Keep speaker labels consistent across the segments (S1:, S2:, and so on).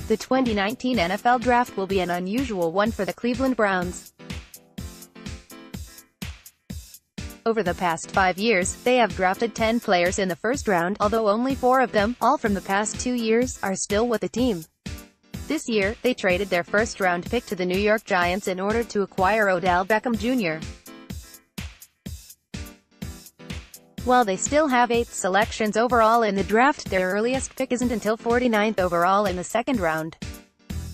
S1: The 2019 NFL Draft will be an unusual one for the Cleveland Browns. Over the past 5 years, they have drafted 10 players in the first round, although only 4 of them, all from the past 2 years, are still with the team. This year, they traded their first-round pick to the New York Giants in order to acquire Odell Beckham Jr. While they still have 8 selections overall in the draft, their earliest pick isn't until 49th overall in the second round.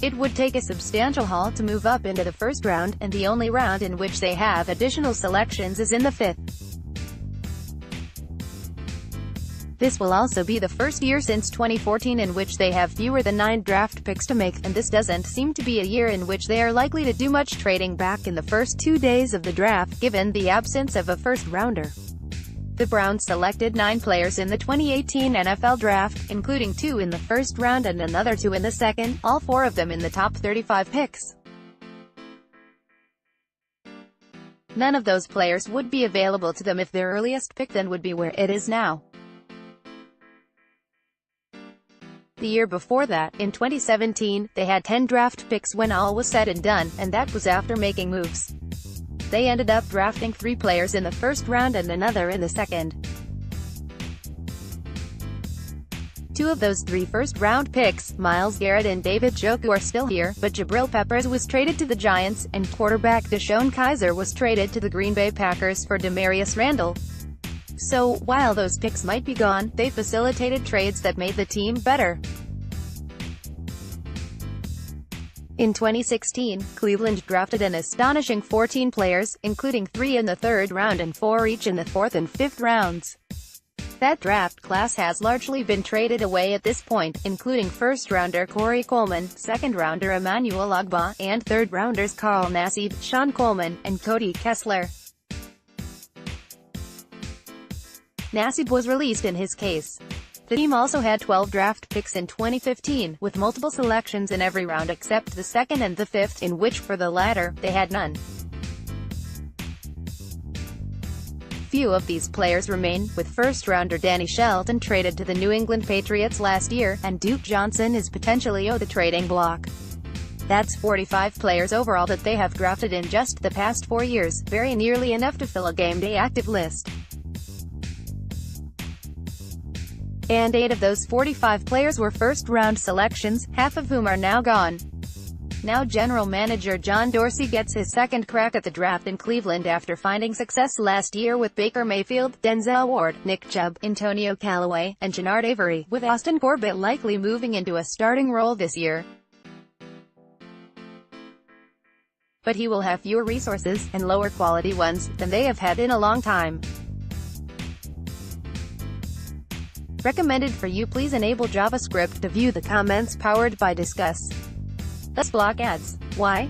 S1: It would take a substantial haul to move up into the first round, and the only round in which they have additional selections is in the 5th. This will also be the first year since 2014 in which they have fewer than 9 draft picks to make, and this doesn't seem to be a year in which they are likely to do much trading back in the first 2 days of the draft, given the absence of a first-rounder. The Browns selected 9 players in the 2018 NFL Draft, including 2 in the first round and another 2 in the second, all 4 of them in the top 35 picks. None of those players would be available to them if their earliest pick then would be where it is now. The year before that, in 2017, they had 10 draft picks when all was said and done, and that was after making moves. They ended up drafting 3 players in the first round and another in the second. 2 of those 3 first-round picks, Myles Garrett and David Njoku, are still here, but Jabril Peppers was traded to the Giants, and quarterback DeShone Kizer was traded to the Green Bay Packers for Demarius Randall. So, while those picks might be gone, they facilitated trades that made the team better. In 2016, Cleveland drafted an astonishing 14 players, including 3 in the third round and 4 each in the fourth and fifth rounds. That draft class has largely been traded away at this point, including first-rounder Corey Coleman, second-rounder Emmanuel Ogbah, and third-rounders Carl Nassib, Sean Coleman, and Cody Kessler. Nassib was released in his case. The team also had 12 draft picks in 2015, with multiple selections in every round except the second and the fifth, in which, for the latter, they had none. Few of these players remain, with first-rounder Danny Shelton traded to the New England Patriots last year, and Duke Johnson is potentially on the trading block. That's 45 players overall that they have drafted in just the past 4 years, very nearly enough to fill a game-day active list. And 8 of those 45 players were first-round selections, half of whom are now gone. Now general manager John Dorsey gets his second crack at the draft in Cleveland after finding success last year with Baker Mayfield, Denzel Ward, Nick Chubb, Antonio Callaway, and Jannard Avery, with Austin Corbett likely moving into a starting role this year. But he will have fewer resources, and lower quality ones, than they have had in a long time. Recommended for you. Please enable JavaScript to view the comments powered by Discuss. Let's block ads. Why?